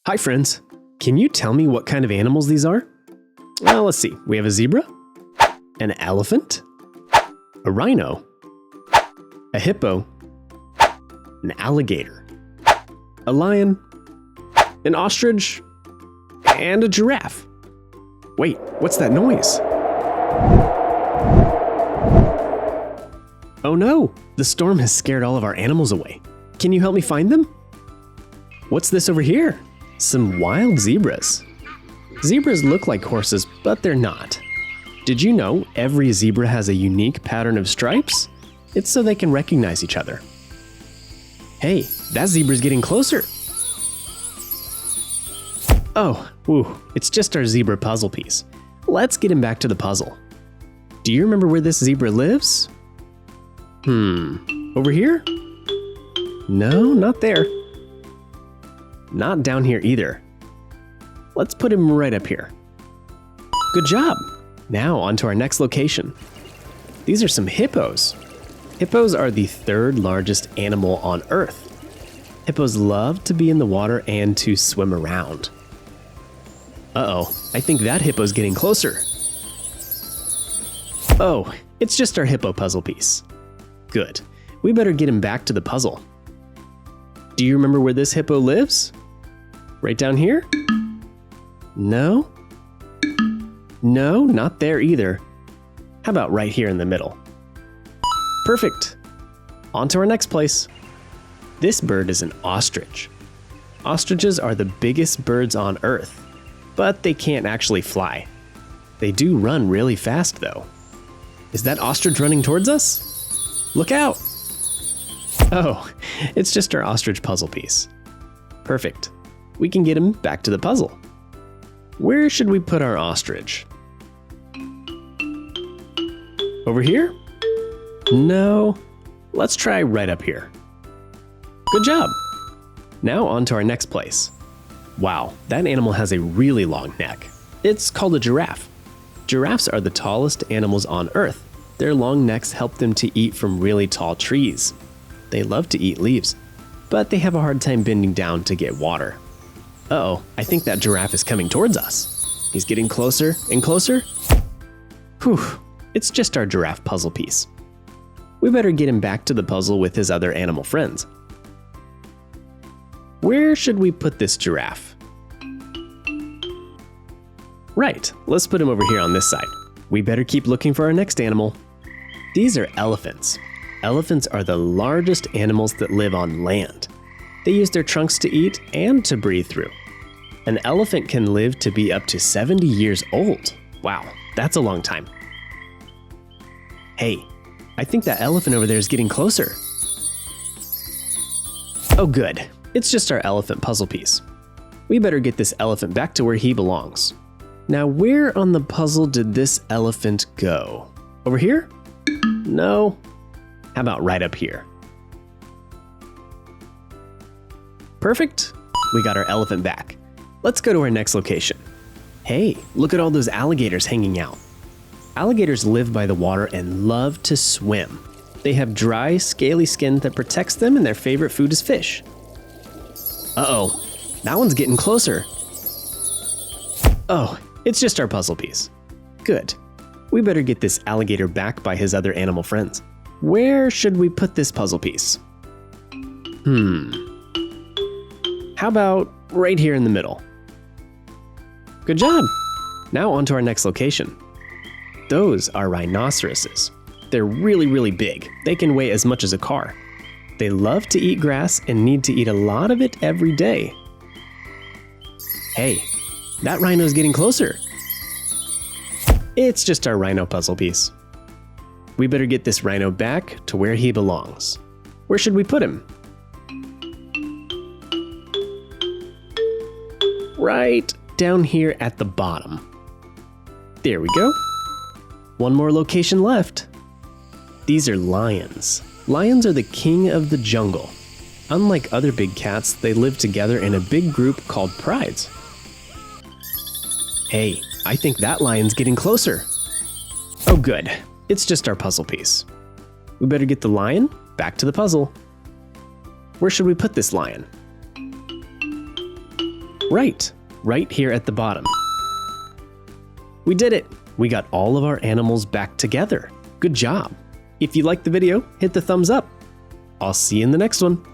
Hi friends, can you tell me what kind of animals these are? Well, let's see. We have a zebra, an elephant, a rhino, a hippo, an alligator, a lion, an ostrich, and a giraffe. Wait, what's that noise? Oh no, the storm has scared all of our animals away. Can you help me find them? What's this over here? Some wild zebras. Zebras look like horses, but they're not. Did you know every zebra has a unique pattern of stripes? It's so they can recognize each other. Hey, that zebra's getting closer. Oh, it's just our zebra puzzle piece. Let's get him back to the puzzle. Do you remember where this zebra lives? Over here? No, not there. Not down here either. Let's put him right up here. Good job! Now on to our next location. These are some hippos. Hippos are the third largest animal on Earth. Hippos love to be in the water and to swim around. Uh-oh, I think that hippo's getting closer. Oh, it's just our hippo puzzle piece. Good. We better get him back to the puzzle. Do you remember where this hippo lives? Right down here? No? No, not there either. How about right here in the middle? Perfect. On to our next place. This bird is an ostrich. Ostriches are the biggest birds on Earth, but they can't actually fly. They do run really fast though. Is that ostrich running towards us? Look out! Oh, it's just our ostrich puzzle piece. Perfect. We can get him back to the puzzle. Where should we put our ostrich? Over here? No. Let's try right up here. Good job. Now on to our next place. Wow, that animal has a really long neck. It's called a giraffe. Giraffes are the tallest animals on Earth. Their long necks help them to eat from really tall trees. They love to eat leaves, but they have a hard time bending down to get water. Uh-oh, I think that giraffe is coming towards us. He's getting closer and closer. Whew, it's just our giraffe puzzle piece. We better get him back to the puzzle with his other animal friends. Where should we put this giraffe? Right, let's put him over here on this side. We better keep looking for our next animal. These are elephants. Elephants are the largest animals that live on land. They use their trunks to eat and to breathe through. An elephant can live to be up to 70 years old. Wow, that's a long time. Hey, I think that elephant over there is getting closer. Oh good, it's just our elephant puzzle piece. We better get this elephant back to where he belongs. Now where on the puzzle did this elephant go? Over here? No. How about right up here? Perfect. We got our elephant back. Let's go to our next location. Hey, look at all those alligators hanging out. Alligators live by the water and love to swim. They have dry, scaly skin that protects them, and their favorite food is fish. Uh-oh, that one's getting closer. Oh, it's just our puzzle piece. Good. We better get this alligator back by his other animal friends. Where should we put this puzzle piece? How about right here in the middle? Good job! Now on to our next location. Those are rhinoceroses. They're really, really big. They can weigh as much as a car. They love to eat grass and need to eat a lot of it every day. Hey, that rhino's getting closer. It's just our rhino puzzle piece. We better get this rhino back to where he belongs. Where should we put him? Right down here at the bottom. There we go. One more location left. These are lions. Lions are the king of the jungle. Unlike other big cats, they live together in a big group called prides. Hey, I think that lion's getting closer. Oh good, it's just our puzzle piece. We better get the lion back to the puzzle. Where should we put this lion? Right here at the bottom. We did it! We got all of our animals back together. Good job! If you liked the video, hit the thumbs up. I'll see you in the next one.